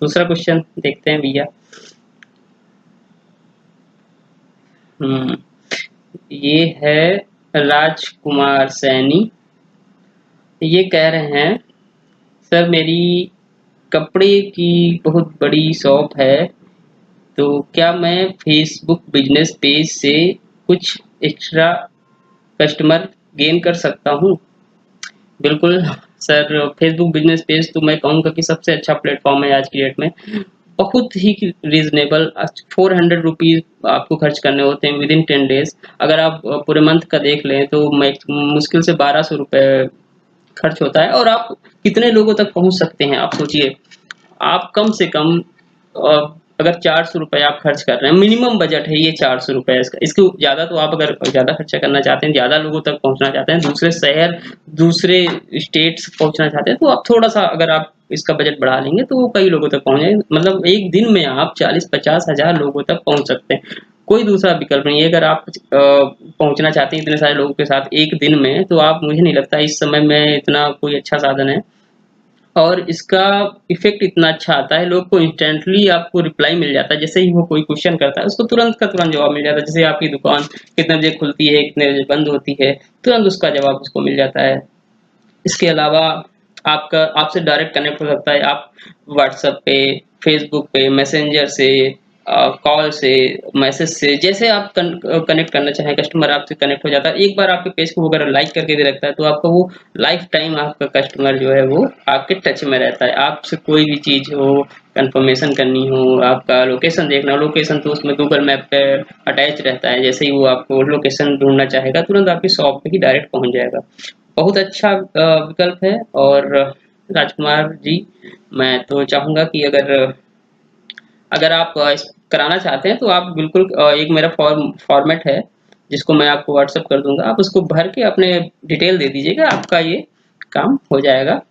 दूसरा क्वेश्चन देखते हैं भैया। हम्म, ये है राजकुमार सैनी। ये कह रहे हैं, सर मेरी कपड़े की बहुत बड़ी शॉप है, तो क्या मैं फेसबुक बिजनेस पेज से कुछ एक्स्ट्रा कस्टमर गेन कर सकता हूँ? बिल्कुल सर, फेसबुक बिजनेस पेज तो मैं कहूँगा कि सबसे अच्छा प्लेटफॉर्म है आज की डेट में। बहुत ही रीजनेबल, 400 रुपीज़ आपको खर्च करने होते हैं विद इन 10 डेज। अगर आप पूरे मंथ का देख लें तो मुश्किल से 1200 रुपये खर्च होता है, और आप कितने लोगों तक पहुंच सकते हैं आप सोचिए। आप कम से कम अगर 400 रुपये आप खर्च कर रहे हैं, मिनिमम बजट है ये 400 रुपये इसका। इसके ज़्यादा तो आप अगर ज़्यादा खर्चा करना चाहते हैं, ज़्यादा लोगों तक पहुंचना चाहते हैं, दूसरे शहर, दूसरे स्टेट्स पहुंचना चाहते हैं, तो आप थोड़ा सा अगर आप इसका बजट बढ़ा लेंगे तो वो कई लोगों तक पहुंच जाएंगे। मतलब एक दिन में आप 40-50 हज़ार लोगों तक पहुंच सकते हैं। कोई दूसरा विकल्प नहीं है। अगर आप पहुंचना चाहते हैं इतने सारे लोगों के साथ एक दिन में, तो आप, मुझे नहीं लगता इस समय में इतना कोई अच्छा साधन है। और इसका इफ़ेक्ट इतना अच्छा आता है, लोग को इंस्टेंटली आपको रिप्लाई मिल जाता है। जैसे ही वो कोई क्वेश्चन करता है, उसको तुरंत का तुरंत जवाब मिल जाता है। जैसे आपकी दुकान कितने बजे खुलती है, कितने बजे बंद होती है, तुरंत उसका जवाब उसको मिल जाता है। इसके अलावा आपका आपसे डायरेक्ट कनेक्ट हो सकता है। आप व्हाट्सएप पे, फेसबुक पे, मैसेंजर से, कॉल से, मैसेज से, जैसे आप कनेक्ट करना चाहें, कस्टमर आपसे कनेक्ट हो जाता है। एक बार आपके पेज को अगर लाइक करके भी रखता है, तो आपका वो लाइफ टाइम आपका कस्टमर जो है वो आपके टच में रहता है। आपसे कोई भी चीज़ हो, कंफर्मेशन करनी हो, आपका लोकेशन देखना हो, लोकेशन तो उसमें गूगल मैप पे अटैच रहता है। जैसे ही वो आपको लोकेशन ढूंढना चाहेगा, तुरंत आपकी शॉप पे ही डायरेक्ट पहुंच जाएगा। बहुत अच्छा विकल्प है। और राजकुमार जी, मैं तो चाहूँगा कि अगर अगर आप कराना चाहते हैं, तो आप बिल्कुल, एक मेरा फॉर्मेट है जिसको मैं आपको व्हाट्सएप कर दूंगा, आप उसको भर के अपने डिटेल दे दीजिएगा, आपका ये काम हो जाएगा।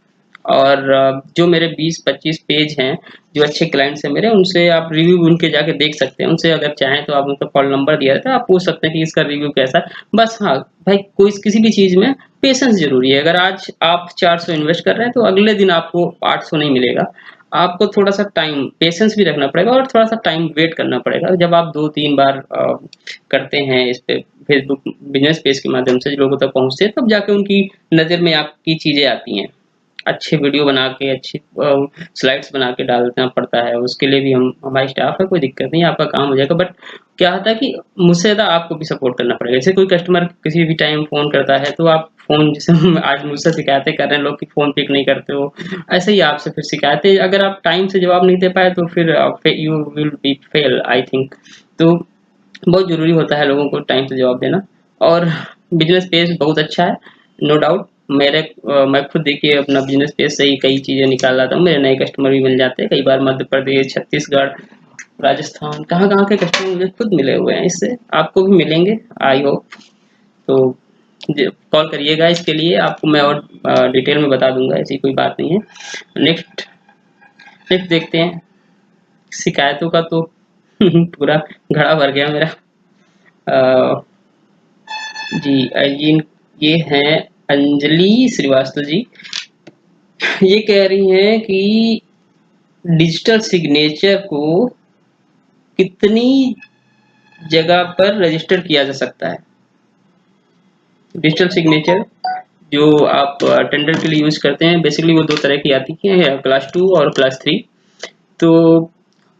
और जो मेरे 20-25 पेज हैं, जो अच्छे क्लाइंट्स हैं मेरे, उनसे आप रिव्यू उनके जाके देख सकते हैं। उनसे अगर चाहें तो आप उनका कॉल नंबर दिया रहता है, आप पूछ सकते हैं कि इसका रिव्यू कैसा है। बस हाँ भाई, कोई किसी भी चीज़ में पेशेंस ज़रूरी है। अगर आज आप 400 इन्वेस्ट कर रहे हैं, तो अगले दिन आपको 800 नहीं मिलेगा। आपको थोड़ा-सा टाइम, पेशेंस भी रखना पड़ेगा, और थोड़ा-सा टाइम वेट करना पड़ेगा। जब आप 2-3 बार करते हैं इस पे, फेसबुक बिज़नेस पेज के माध्यम से लोगों तक पहुँचते हैं, तब जाके उनकी नज़र में आपकी चीज़ें आती हैं। अच्छे वीडियो बना के, अच्छी स्लाइड्स बना के डालना पड़ता है। उसके लिए भी हम हमारी स्टाफ है, कोई दिक्कत नहीं है, आपका काम हो जाएगा। बट क्या होता है कि मुझसे ज़्यादा आपको भी सपोर्ट करना पड़ेगा। जैसे कोई कस्टमर किसी भी टाइम फ़ोन करता है, तो आप फ़ोन, जैसे हम आज मुझसे शिकायतें कर रहे हैं लोग कि फ़ोन पिक नहीं करते हो, ऐसे ही आपसे फिर शिकायतें, अगर आप टाइम से जवाब नहीं दे पाए, तो फिर you will be fail I think. तो बहुत ज़रूरी होता है लोगों को टाइम से जवाब देना। और बिज़नेस पेज बहुत अच्छा है, नो डाउट। मैं खुद देखिए अपना बिज़नेस पेज से ही कई चीज़ें निकाल लाता हूँ, मेरे नए कस्टमर भी मिल जाते हैं। कई बार मध्य प्रदेश, छत्तीसगढ़, राजस्थान, कहाँ-कहाँ के कस्टमर मुझे खुद मिले हुए हैं। इससे आपको भी मिलेंगे, आई होप। तो कॉल करिएगा इसके लिए, आपको मैं और डिटेल में बता दूंगा, ऐसी कोई बात नहीं है। नेक्स्ट नेक्स्ट देखते हैं। शिकायतों का तो पूरा घड़ा भर गया मेरा। अ, जी, ये हैं अंजलि श्रीवास्तव जी। ये कह रही हैं कि डिजिटल सिग्नेचर को कितनी जगह पर रजिस्टर किया जा सकता है? डिजिटल सिग्नेचर जो आप टेंडर के लिए यूज करते हैं, बेसिकली वो दो तरह की आती है, क्लास 2 और क्लास 3। तो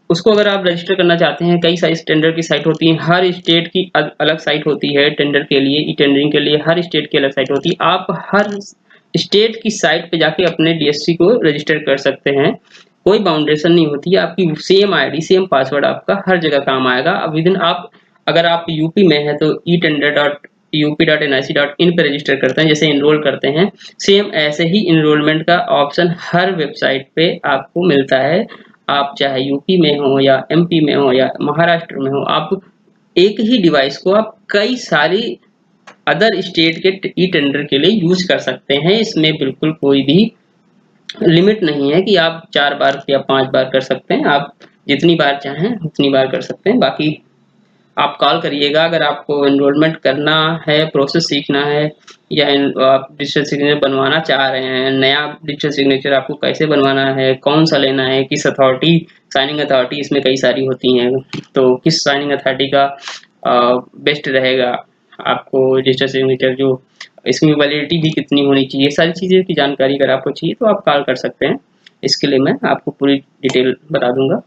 उसको अगर आप रजिस्टर करना चाहते हैं, कई सारी टेंडर की साइट होती हैं, हर स्टेट की अलग साइट होती है टेंडर के लिए, ई टेंडरिंग के लिए हर स्टेट की अलग साइट होती है। आप हर स्टेट की साइट पे जाके अपने डीएससी को रजिस्टर कर सकते हैं। कोई बाउंडेशन नहीं होती है, आपकी सेम आईडी, सेम पासवर्ड आपका हर जगह काम आएगा। विद इन आप, अगर आप यूपी में है, तो e-tender.up.nic.in पे रजिस्टर करते हैं, जैसे इनरोल करते हैं, सेम ऐसे ही इनरोलमेंट का ऑप्शन हर वेबसाइट पे आपको मिलता है। आप चाहे यूपी में हो, या एमपी में हो, या महाराष्ट्र में हो, आप एक ही डिवाइस को आप कई सारी अदर स्टेट के ई टेंडर के लिए यूज कर सकते हैं। इसमें बिल्कुल कोई भी लिमिट नहीं है कि आप 4 बार या 5 बार कर सकते हैं। आप जितनी बार चाहें उतनी बार कर सकते हैं। बाकी आप कॉल करिएगा अगर आपको एनरोलमेंट करना है, प्रोसेस सीखना है, या आप डिजिटल सिग्नेचर बनवाना चाह रहे हैं, नया डिजिटल सिग्नेचर आपको कैसे बनवाना है, कौन सा लेना है, किस अथॉरिटी, साइनिंग अथॉरिटी इसमें कई सारी होती हैं, तो किस साइनिंग अथॉरिटी का बेस्ट रहेगा आपको डिजिटल सिग्नेचर, जो इसमें वैलिडिटी भी कितनी होनी चाहिए, सारी चीज़ें की जानकारी अगर आपको चाहिए तो आप कॉल कर सकते हैं। इसके लिए मैं आपको पूरी डिटेल बता दूंगा।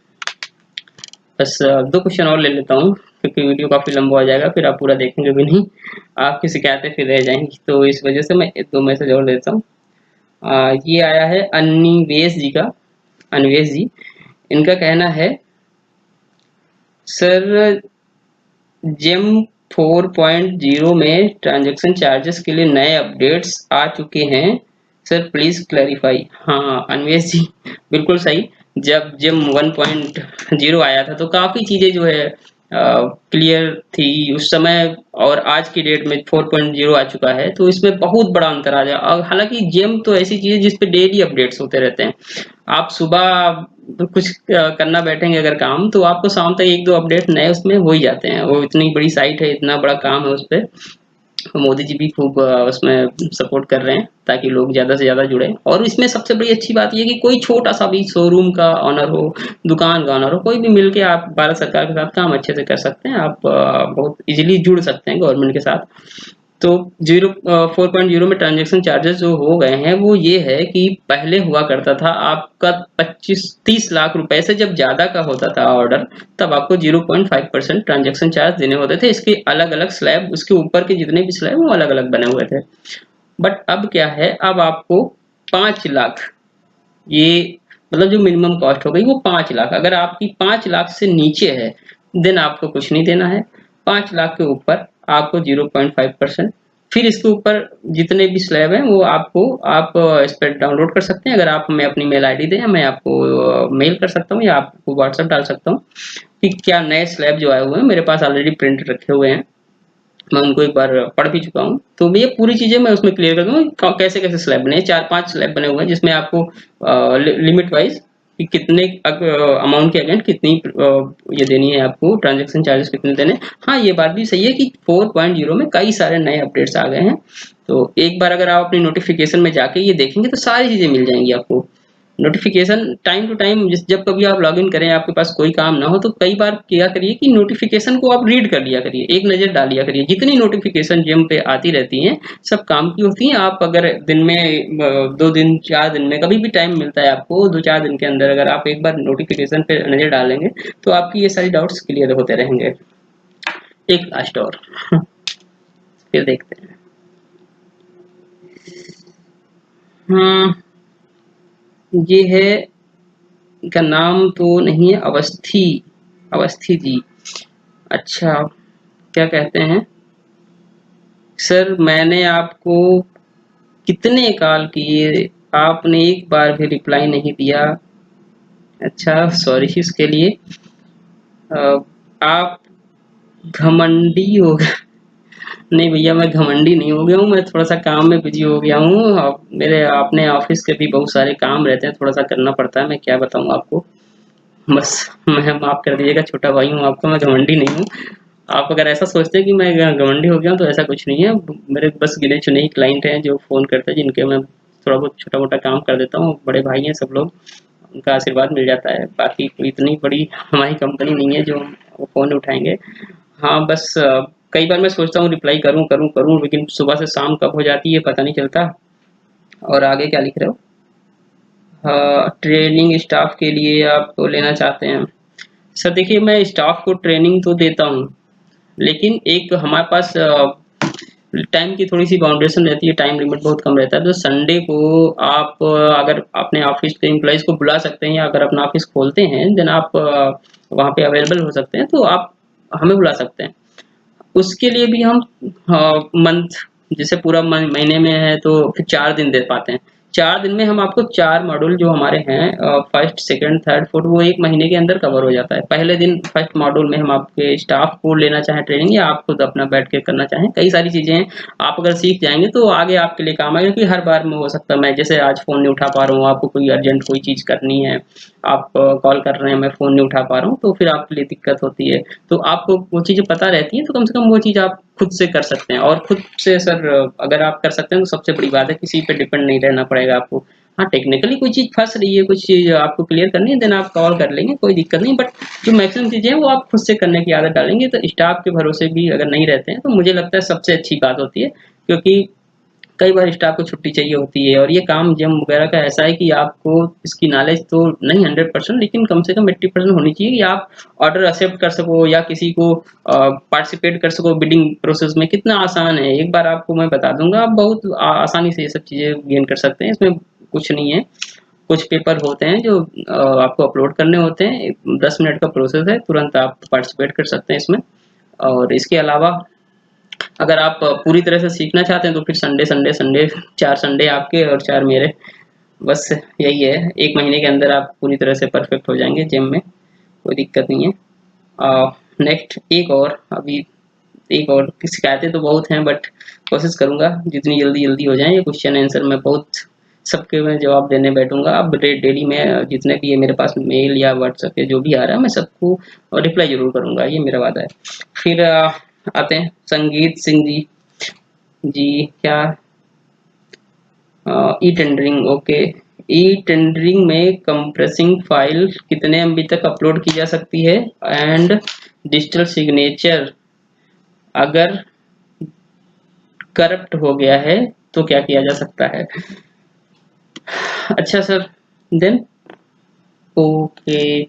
बस 2 क्वेश्चन और ले लेता हूँ क्योंकि वीडियो काफ़ी लंबा हो जाएगा, फिर आप पूरा देखेंगे भी नहीं, आपकी शिकायतें फिर रह जाएँगी, तो इस वजह से मैं 2 मैसेज और देता हूँ। ये आया है अनिवेश जी का, अनिवेश जी, इनका कहना है, सर जेम 4.0 में ट्रांजैक्शन चार्जेस के लिए नए अपडेट्स आ चुके हैं, सर प्लीज क्लैरिफाई। हाँ अनवेश जी, बिल्कुल सही। जब जेम 1.0 आया था तो काफी चीजें जो है क्लियर थी उस समय, और आज की डेट में 4.0 आ चुका है तो इसमें बहुत बड़ा अंतर आ जाए। और हालांकि जेम तो ऐसी चीज है जिसपे डेली अपडेट्स होते रहते हैं। आप सुबह कुछ करना बैठेंगे अगर काम, तो आपको शाम तक 1-2 अपडेट नए उसमें हो ही जाते हैं। वो इतनी बड़ी साइट है, इतना बड़ा काम है उसपे। मोदी जी भी खूब उसमें सपोर्ट कर रहे हैं ताकि लोग ज़्यादा से ज़्यादा जुड़े। और इसमें सबसे बड़ी अच्छी बात ये है कि कोई छोटा-सा भी शोरूम का ओनर हो, दुकान का ओनर हो, कोई भी मिलके आप भारत सरकार के साथ काम अच्छे से कर सकते हैं। आप बहुत ईज़िली जुड़ सकते हैं गवर्नमेंट के साथ। तो 4.0 में ट्रांजैक्शन चार्जेस जो हो गए हैं वो ये है कि पहले हुआ करता था आपका 25-30 लाख रुपए से जब ज्यादा का होता था ऑर्डर, तब आपको 0.5% ट्रांजैक्शन चार्ज देने होते थे। इसके अलग अलग स्लैब, उसके ऊपर के जितने भी स्लैब वो अलग अलग बने हुए थे। बट अब क्या है, अब आपको 5 लाख, ये मतलब जो मिनिमम कॉस्ट हो गई वो 5 लाख, अगर आपकी 5 लाख से नीचे है देन आपको कुछ नहीं देना है। 5 लाख के ऊपर आपको 0.5%। फिर इसके ऊपर जितने भी स्लैब हैं वो आपको, आप इस पर डाउनलोड कर सकते हैं। अगर आप हमें अपनी मेल आईडी दें, मैं आपको मेल कर सकता हूँ या आपको व्हाट्सएप डाल सकता हूँ कि क्या नए स्लैब जो आए हुए हैं, मेरे पास ऑलरेडी प्रिंट रखे हुए हैं, मैं उनको एक बार पढ़ भी चुका हूँ। तो ये पूरी चीज़ें मैं उसमें क्लियर कर दूँगा कैसे-कैसे स्लैब बने हैं। 4-5 स्लैब बने हुए हैं जिसमें आपको लिमिट वाइज़ कि कितने अमाउंट के अगेंस्ट कितनी ये देनी है आपको, ट्रांज़ैक्शन चार्जेस कितने देने हैं। हाँ, ये बात भी सही है कि 4.0 में कई सारे नए अपडेट्स आ गए हैं। तो एक बार अगर आप अपनी नोटिफ़िकेशन में जाके ये देखेंगे तो सारी चीज़ें मिल जाएँगी आपको। नोटिफिकेशन टाइम टू टाइम, जब कभी आप लॉगिन करें आपके पास कोई काम ना हो तो कई बार क्या करिए कि नोटिफिकेशन को आप रीड कर लिया करिए, एक नज़र डाल लिया करिए। जितनी नोटिफिकेशन जेम पे आती रहती हैं सब काम की होती हैं। आप अगर दिन में 2 दिन 4 दिन में कभी भी टाइम मिलता है आपको, 2-4 दिन के अंदर अगर आप एक बार नोटिफिकेशन पे नज़र डालेंगे तो आपकी ये सारी डाउट्स क्लियर होते रहेंगे। एक लास्ट और फिर देखते हैं। हाँ, ये है, इनका नाम तो नहीं है, अवस्थी, अवस्थी जी। अच्छा, क्या कहते हैं, सर मैंने आपको कितने कॉल किए, आपने एक बार भी रिप्लाई नहीं दिया। अच्छा, सॉरी इसके लिए। अ, आप घमंडी हो गए। नहीं भैया, मैं घमंडी नहीं हो गया हूँ, मैं थोड़ा सा काम में बिजी हो गया हूँ। मेरे अपने ऑफिस के भी बहुत सारे काम रहते हैं, थोड़ा सा करना पड़ता है, मैं क्या बताऊँ आपको। बस मैं, माफ कर दीजिएगा, छोटा भाई हूँ आपका, मैं घमंडी नहीं हूँ। आप अगर ऐसा सोचते हैं कि मैं घमंडी हो गया हूँ तो ऐसा कुछ नहीं है। मेरे बस गिने चुने ही क्लाइंट हैं जो फ़ोन करते हैं, जिनके मैं थोड़ा बहुत छोटा-मोटा काम कर देता हूँ। बड़े भाई हैं सब लोग, उनका आशीर्वाद मिल जाता है। बाकी कोई इतनी बड़ी हमारी कंपनी नहीं है जो फ़ोन उठाएँगे। हाँ, बस कई बार मैं सोचता हूँ रिप्लाई करूँ, करूँ, करूँ, लेकिन सुबह से शाम कब हो जाती है पता नहीं चलता। और आगे क्या लिख रहे हो? ट्रेनिंग स्टाफ के लिए आप लेना चाहते हैं। सर देखिए, मैं स्टाफ को ट्रेनिंग तो देता हूँ, लेकिन एक हमारे पास टाइम की थोड़ी-सी बाउंडेशन रहती है, टाइम लिमिट बहुत कम रहता है। तो संडे को आप अगर अपने ऑफ़िस के एम्प्लॉइज़ को बुला सकते हैं या अगर अपना ऑफ़िस खोलते हैं, देन आप वहाँ पे अवेलेबल हो सकते हैं, तो आप हमें बुला सकते हैं। उसके लिए भी हम मंथ, जैसे पूरा महीने में है तो फिर 4 दिन दे पाते हैं। 4 दिन में हम आपको 4 मॉड्यूल जो हमारे हैं फर्स्ट, सेकंड, थर्ड, फोर्थ, वो 1 महीने के अंदर कवर हो जाता है। पहले दिन फर्स्ट मॉड्यूल में हम आपके स्टाफ को लेना चाहें ट्रेनिंग, या आप खुद अपना बैठ के करना चाहें, कई सारी चीज़ें हैं। आप अगर सीख जाएँगे तो आगे आपके लिए काम आएगा, क्योंकि हर बार में हो सकता है मैं जैसे आज फ़ोन नहीं उठा पा रहा हूँ, आपको कोई अर्जेंट कोई चीज़ करनी है, आप कॉल कर रहे हैं, मैं फ़ोन नहीं उठा पा रहा हूँ, तो फिर आपके लिए दिक्कत होती है। तो आपको वो चीज़ें पता रहती हैं, तो कम से कम वो चीज़ आप खुद से कर सकते हैं। और खुद से सर अगर आप कर सकते हैं तो सबसे बड़ी बात है, किसी पे डिपेंड नहीं रहना पड़ेगा आपको। हाँ, टेक्निकली कोई चीज़ फँस रही है, कुछ चीज़ आपको क्लियर करनी है, देन आप कॉल कर लेंगे, कोई दिक्कत नहीं। बट जो मैक्सिमम चीज़ें हैं वो आप खुद से करने की आदत डालेंगे, तो स्टाफ के भरोसे भी अगर नहीं रहते हैं, तो मुझे लगता है सबसे अच्छी बात होती है। क्योंकि कई बार स्टाफ को छुट्टी चाहिए होती है, और ये काम जिम वगैरह का ऐसा है कि आपको इसकी नॉलेज तो नहीं 100%, लेकिन कम से कम 80% होनी चाहिए कि आप ऑर्डर एक्सेप्ट कर सको, या किसी को पार्टिसिपेट कर सको बिडिंग प्रोसेस में। कितना आसान है, एक बार आपको मैं बता दूंगा, आप बहुत आसानी से ये सब चीज़ें गेन कर सकते हैं। इसमें कुछ नहीं है, कुछ पेपर होते हैं जो आपको अपलोड करने होते हैं, 10 मिनट का प्रोसेस है, तुरंत आप पार्टिसिपेट कर सकते हैं इसमें। और इसके अलावा अगर आप पूरी तरह से सीखना चाहते हैं तो फिर संडे संडे संडे 4 संडे आपके और 4 मेरे, बस यही है। 1 महीने के अंदर आप पूरी तरह से परफेक्ट हो जाएंगे जिम में, कोई दिक्कत नहीं है। नेक्स्ट एक और, अभी एक और की शिकायतें तो बहुत हैं, बट कोशिश करूंगा जितनी जल्दी जल्दी हो जाए। ये क्वेश्चन आंसर मैं बहुत सबके मैं जवाब देने बैठूंगा। अब डेली में जितने भी है मेरे पास मेल या व्हाट्सएप पे जो भी आ रहा है, मैं सबको रिप्लाई जरूर करूंगा, ये मेरा वादा है। फिर आते हैं संगीत सिंह जी। जी क्या, e tendering, okay. E tendering में कंप्रेसिंग फाइल कितने एमबी तक अपलोड की जा सकती है, एंड डिजिटल सिग्नेचर अगर करप्ट हो गया है तो क्या किया जा सकता है? अच्छा सर, देन ओके।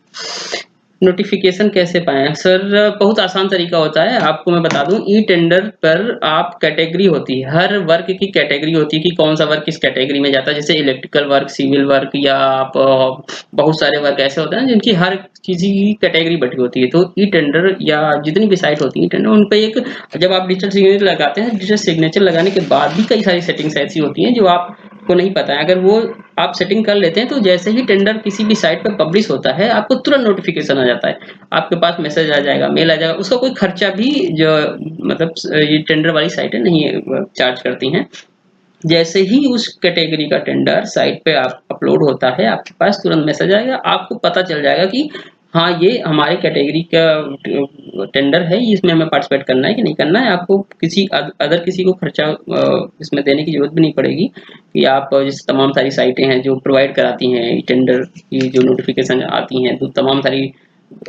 नोटिफिकेशन कैसे पाएं सर? बहुत आसान तरीका होता है, आपको मैं बता दूं। ई टेंडर पर आप कैटेगरी होती है, हर वर्क की कैटेगरी होती है कि कौन सा वर्क किस कैटेगरी में जाता है। जैसे इलेक्ट्रिकल वर्क, सिविल वर्क, या आप बहुत सारे वर्क ऐसे होते हैं जिनकी हर किसी की कैटेगरी बटी होती है। तो ई टेंडर या जितनी भी साइट होती है टेंडर, उन पे एक, जब आप डिजिटल सिग्नेचर लगाते हैं, डिजिटल सिग्नेचर लगाने के बाद भी कई सारी सेटिंग्स ऐसी होती हैं जो आपको नहीं पता है। अगर वो आप सेटिंग कर लेते हैं तो जैसे ही टेंडर किसी भी साइट पर पब्लिश होता है, आपको तुरंत नोटिफिकेशन आ जाता है, आपके पास मैसेज आ जाएगा, मेल आ जाएगा। उसका कोई खर्चा भी जो मतलब ये टेंडर वाली साइटें नहीं चार्ज करती हैं। जैसे ही उस कैटेगरी का टेंडर साइट पे आप अपलोड होता है, आपके पास तुरंत मैसेज आएगा, आपको पता चल जाएगा कि हाँ ये हमारे कैटेगरी का टेंडर है, इसमें हमें पार्टिसिपेट करना है कि नहीं करना है। आपको किसी अदर किसी को खर्चा इसमें देने की जरूरत भी नहीं पड़ेगी, कि आप जैसे तमाम सारी साइटें हैं जो प्रोवाइड कराती हैं टेंडर की जो नोटिफिकेशन आती हैं, तो तमाम सारी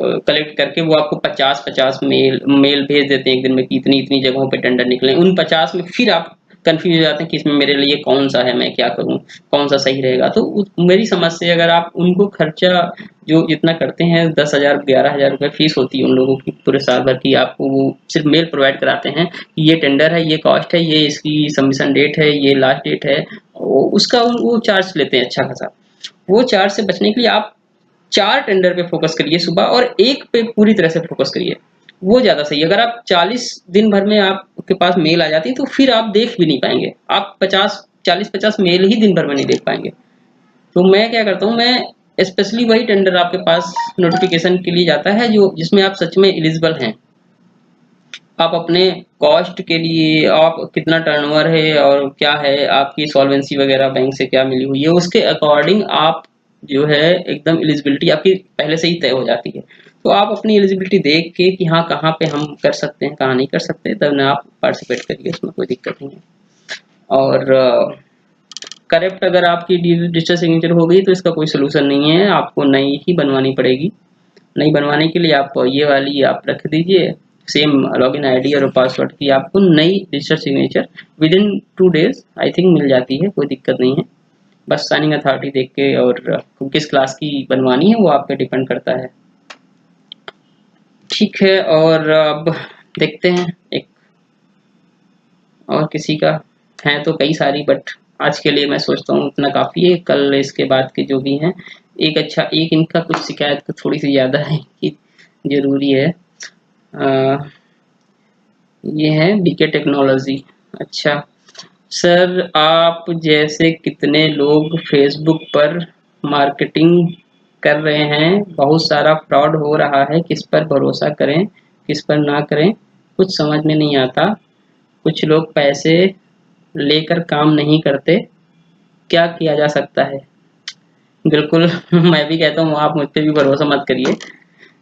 कलेक्ट करके वो आपको 50-50 मेल भेज देते हैं एक दिन में कि इतनी इतनी जगहों पे टेंडर निकले। उन 50 में फिर आप कंफ्यूज हो जाते हैं कि इसमें मेरे लिए कौन सा है, मैं क्या करूं, कौन सा सही रहेगा। तो मेरी समझ से अगर आप उनको खर्चा जो जितना करते हैं, 10,000 11,000 रुपये फीस होती है उन लोगों की पूरे साल भर की, आपको वो सिर्फ मेल प्रोवाइड कराते हैं कि ये टेंडर है, ये कॉस्ट है, ये इसकी सबमिशन डेट है, ये लास्ट डेट है, उसका वो चार्ज लेते हैं अच्छा खासा। वो चार्ज से बचने के लिए आप 4 टेंडर पे फोकस करिए सुबह, और एक पे पूरी तरह से फोकस करिए, वो ज्यादा सही है। अगर आप 40 दिन भर में आपके पास मेल आ जाती है तो फिर आप देख भी नहीं पाएंगे, आप 40-50 मेल ही दिन भर में नहीं देख पाएंगे। तो मैं क्या करता हूँ, मैं स्पेशली वही टेंडर आपके पास नोटिफिकेशन के लिए जाता है जो जिसमें आप सच में एलिजिबल हैं। आप अपने कॉस्ट के लिए, आप कितना टर्नओवर है और क्या है आपकी सॉल्वेंसी वगैरह बैंक से क्या मिली हुई है, उसके अकॉर्डिंग आप जो है एकदम एलिजिबिलिटी आपकी पहले से ही तय हो जाती है। तो आप अपनी एलिजिबिलिटी देख के कि हाँ कहाँ पे हम कर सकते हैं कहाँ नहीं कर सकते, तब ना आप पार्टिसिपेट करिए, उसमें कोई दिक्कत नहीं है। और करेक्ट अगर आपकी डिजिटल सिग्नेचर हो गई तो इसका कोई सोल्यूशन नहीं है, आपको नई ही बनवानी पड़ेगी। नई बनवाने के लिए आप ये वाली आप रख दीजिए, सेम लॉगिन आईडी और पासवर्ड की आपको नई digital signature within 2 days I think मिल जाती है, कोई दिक्कत नहीं है। बस साइनिंग अथॉरिटी देख के, और किस क्लास की बनवानी है वो आप पे डिपेंड करता है। ठीक है, और अब देखते हैं एक और किसी का, है तो कई सारी, बट आज के लिए मैं सोचता हूँ इतना काफ़ी है। कल इसके बाद के जो भी हैं, एक अच्छा एक इनका कुछ शिकायत तो थोड़ी सी ज़्यादा है कि ज़रूरी है। ये है बीके टेक्नोलॉजी। अच्छा, सर आप जैसे कितने लोग फेसबुक पर मार्केटिंग कर रहे हैं, बहुत सारा फ्रॉड हो रहा है, किस पर भरोसा करें किस पर ना करें कुछ समझ में नहीं आता। कुछ लोग पैसे लेकर काम नहीं करते, क्या किया जा सकता है? बिल्कुल मैं भी कहता हूँ आप मुझ पे भी भरोसा मत करिए,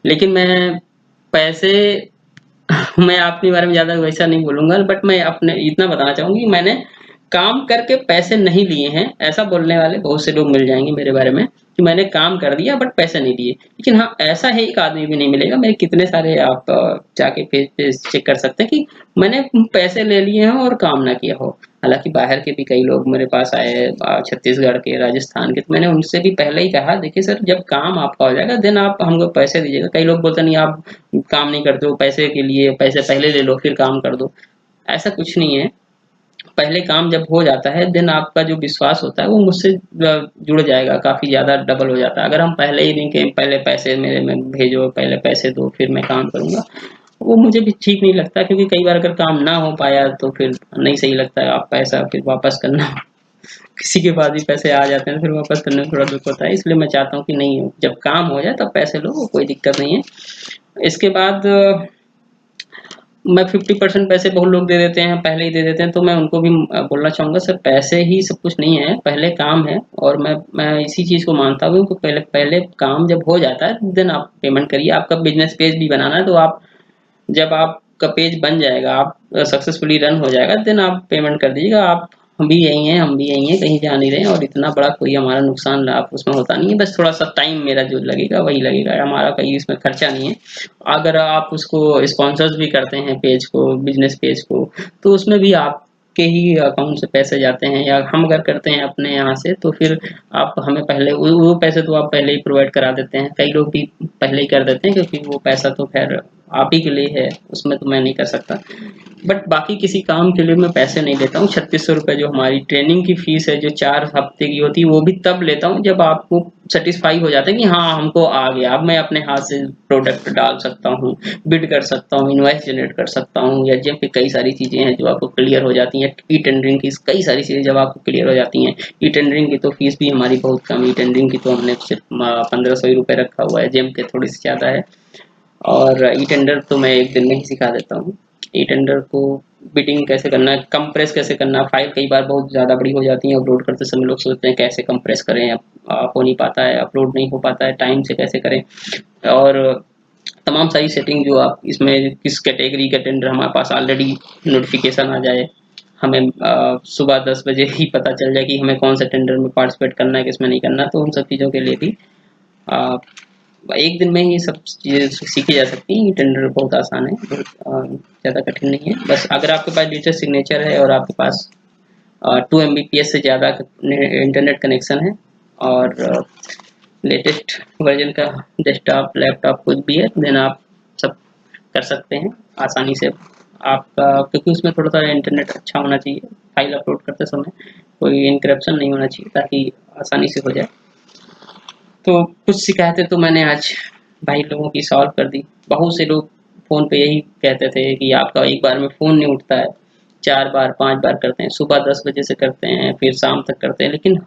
लेकिन मैं पैसे मैं अपने बारे में ज़्यादा वैसा नहीं बोलूँगा, बट मैं अपने इतना बताना चाहूँगा कि मैंने काम करके पैसे नहीं लिए हैं। ऐसा बोलने वाले बहुत से लोग मिल जाएँगे मेरे बारे में कि मैंने काम कर दिया बट पैसे नहीं दिए। लेकिन हाँ, ऐसा है एक आदमी भी नहीं मिलेगा। मेरे कितने सारे आप जाके पेज पे चेक कर सकते हैं कि मैंने पैसे ले लिए हों और काम ना किया हो। हालाँकि बाहर के भी कई लोग मेरे पास आए, छत्तीसगढ़ के, राजस्थान के, तो मैंने उनसे भी पहले ही कहा देखिए सर जब काम आपका हो जाएगा देन आप हमको पैसे दीजिएगा। कई लोग बोलते हैं नहीं आप काम नहीं करते हो, पैसे के लिए पैसे पहले ले लो फिर काम कर दो। ऐसा कुछ नहीं है। पहले काम जब हो जाता है देन आपका जो विश्वास होता है वो मुझसे जुड़ जाएगा, काफ़ी ज़्यादा डबल हो जाता है। अगर हम पहले ही नहीं कहें पहले पैसे मेरे में भेजो, पहले पैसे दो फिर मैं काम करूँगा, वो मुझे भी ठीक नहीं लगता, क्योंकि कई बार अगर काम ना हो पाया तो फिर नहीं सही लगता है। आप पैसा फिर वापस करना किसी के पास भी पैसे आ जाते हैं फिर वापस करने में थोड़ा दुःख होता है। इसलिए मैं चाहता हूँ कि नहीं, जब काम हो जाए तब पैसे लो, कोई दिक्कत नहीं है। इसके बाद मैं 50% पैसे बहुत लोग दे देते हैं, पहले ही दे देते हैं, तो मैं उनको भी बोलना चाहूँगा सर पैसे ही सब कुछ नहीं है, पहले काम है। और मैं इसी चीज़ को मानता हूँ कि पहले पहले काम जब हो जाता है देन आप पेमेंट करिए। आपका बिज़नेस पेज भी बनाना है तो आप जब आपका पेज बन जाएगा, आप सक्सेसफुली रन हो जाएगा, देन आप पेमेंट कर दीजिएगा। आप हम भी यही हैं, हम भी यही हैं, कहीं जा नहीं रहे हैं और इतना बड़ा कोई हमारा नुकसान लाभ उसमें होता नहीं है। बस थोड़ा-सा टाइम मेरा जो लगेगा वही लगेगा, हमारा कहीं इसमें खर्चा नहीं है। अगर आप उसको स्पॉन्सर्स भी करते हैं पेज को, बिज़नेस पेज को, तो उसमें भी आपके ही अकाउंट से पैसे जाते हैं, या हम अगर करते हैं अपने यहाँ से तो फिर आप हमें पहले वो पैसे तो आप पहले ही प्रोवाइड करा देते हैं। कई लोग भी पहले ही कर देते हैं क्योंकि वो पैसा तो ख़ैर आप ही के लिए है, उसमें तो मैं नहीं कर सकता। बट बाकी किसी काम के लिए मैं पैसे नहीं लेता हूँ। 3600 रुपए जो हमारी ट्रेनिंग की फीस है, जो 4 हफ्ते की होती है, वो भी तब लेता हूँ जब आपको सैटिस्फाई हो जाता है कि हाँ, हमको आ गया। अब मैं अपने हाथ से प्रोडक्ट डाल सकता हूँ, बिड कर सकता हूँ, इनवॉइस जनरेट कर सकता हूँ, या जेम पे कई सारी चीज़ें हैं जो आपको क्लियर हो जाती हैं। ई-टेंडरिंग की कई सारी चीज़ें जब आपको क्लियर हो जाती हैं। ई-टेंडरिंग की तो फीस भी हमारी बहुत कम है। ई-टेंडरिंग की तो हमने सिर्फ 1500 ही रुपए रखा हुआ है, जेम के थोड़ी सी ज़्यादा है। और ई टेंडर तो मैं एक दिन में ही सिखा देता हूँ। ई टेंडर को बिडिंग कैसे करना है, कंप्रेस कैसे करना है। फाइल कई बार बहुत ज़्यादा बड़ी हो जाती है, अपलोड करते समय लोग सोचते हैं कैसे कंप्रेस करें, हो नहीं पाता है, अपलोड नहीं हो पाता है, टाइम से कैसे करें। और तमाम सारी सेटिंग जो आप इसमें किस कैटेगरी का टेंडर हमारे पास ऑलरेडी नोटिफिकेशन आ जाए, हमें सुबह 10 बजे ही पता चल जाए कि हमें कौन सा टेंडर में पार्टिसिपेट करना है, किसमें नहीं करना। तो उन सब चीज़ों के लिए भी अ, एक दिन में ही सब चीज़ें सीखी जा सकती हैं। टेंडर बहुत आसान है, बहुत ज़्यादा कठिन नहीं है। बस अगर आपके पास डिजिटल सिग्नेचर है और आपके पास 2 एमबीपीएस से ज़्यादा इंटरनेट कनेक्शन है और लेटेस्ट वर्जन का डेस्कटॉप, लैपटॉप कुछ भी है, देन आप सब कर सकते हैं आसानी से। आपका क्योंकि उसमें थोड़ा-सा इंटरनेट अच्छा होना चाहिए, फाइल अपलोड करते समय कोई इनक्रप्शन नहीं होना चाहिए ताकि आसानी से हो जाए। तो कुछ शिकायतें तो मैंने आज भाई लोगों की सॉल्व कर दी। बहुत से लोग फ़ोन पे यही कहते थे कि आपका एक बार में फ़ोन नहीं उठता है, 4 बार 5 बार करते हैं, सुबह 10 बजे से करते हैं, फिर शाम तक करते हैं। लेकिन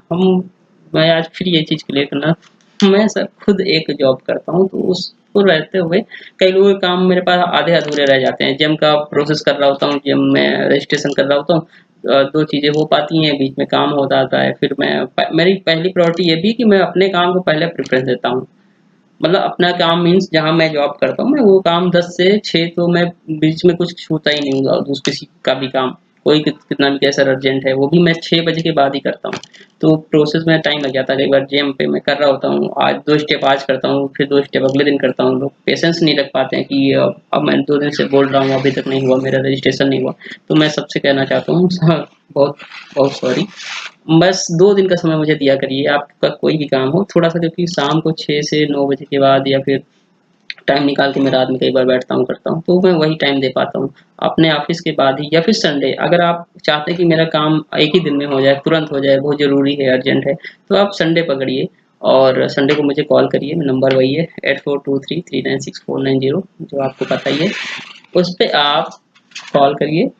मैं आज फिर ये चीज़ क्लियर करना, मैं सर खुद एक जॉब करता हूँ, तो उसको रहते हुए कई लोगों के काम मेरे पास आधे-अधूरे रह जाते हैं। जेम का प्रोसेस कर रहा होता हूँ, जेम में रजिस्ट्रेशन कर रहा होता हूँ, 2 चीज़ें हो पाती हैं, बीच में काम हो जाता है। फिर मेरी पहली प्रायोरिटी ये भी कि मैं अपने काम को पहले प्रेफ़रेंस देता हूँ। मतलब अपना काम मीन्स जहाँ मैं जॉब करता हूँ, मैं वो काम 10 से 6 तो मैं बीच में कुछ छूता ही नहीं हूँ, किसी का भी काम। कोई कितना भी कैसा अर्जेंट है, वो भी मैं 6 बजे के बाद ही करता हूँ। तो प्रोसेस में टाइम लग जाता है। कई बार जेम पे मैं कर रहा होता हूँ, आज 2 स्टेप आज करता हूँ, फिर 2 स्टेप अगले दिन करता हूँ। लोग पेशेंस नहीं रख पाते हैं कि अब मैं 2 दिन से बोल रहा हूँ, अभी तक नहीं हुआ, मेरा रजिस्ट्रेशन नहीं हुआ। तो मैं सबसे कहना चाहता हूँ बहुत बहुत सॉरी। बस 2 दिन का समय मुझे दिया करिए, आपका कोई भी काम हो थोड़ा-सा, क्योंकि शाम को 6 से 9 बजे के बाद या फिर टाइम निकाल के मैं रात में कई बार बैठता हूँ, करता हूँ, तो मैं वही टाइम दे पाता हूँ। अपने ऑफ़िस के बाद ही या फिर संडे, अगर आप चाहते हैं कि मेरा काम एक ही दिन में हो जाए, तुरंत हो जाए, बहुत ज़रूरी है, अर्जेंट है, तो आप संडे पकड़िए और संडे को मुझे कॉल करिए। नंबर वही है 8423396490, जो आपको पता ही है। उस पे आप कॉल करिए,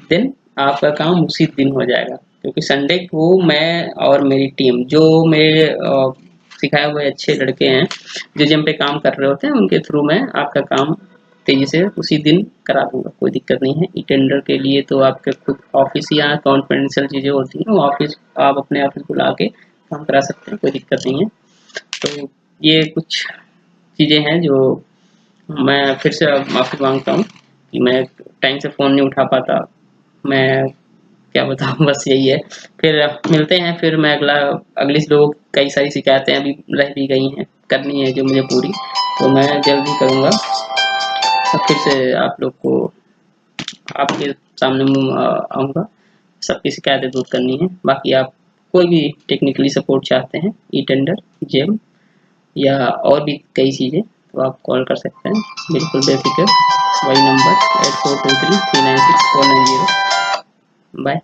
देन आपका काम उसी दिन हो जाएगा, क्योंकि संडे को मैं और मेरी टीम जो मेरे सिखाए हुए अच्छे लड़के हैं जो जिम पे काम कर रहे होते हैं, उनके थ्रू मैं आपका काम तेजी से उसी दिन करा दूंगा, कोई दिक्कत नहीं है। ई टेंडर के लिए तो आपके खुद ऑफिस या कॉन्फिडेंशियल चीज़ें होती हैं, वो ऑफिस आप अपने ऑफिस बुला के काम करा सकते हैं, कोई दिक्कत नहीं है। तो ये कुछ चीज़ें हैं जो मैं फिर से माफ़ी मांगता हूँ कि मैं टाइम से फ़ोन नहीं उठा पाता। मैं क्या बताऊँ, बस यही है। फिर मिलते हैं, फिर मैं अगली लोग कई सारी शिकायतें अभी रह भी गई हैं, करनी है जो मुझे पूरी, तो मैं जल्दी करूँगा। और फिर से आप लोग को आपके सामने आऊँगा, सबकी शिकायतें दूर करनी है। बाकी आप कोई भी टेक्निकली सपोर्ट चाहते हैं, ई टेंडर, जेम या और भी कई चीज़ें, तो आप कॉल कर सकते हैं, बिल्कुल बेफिक्र। वही नंबर 8423396490। बाय।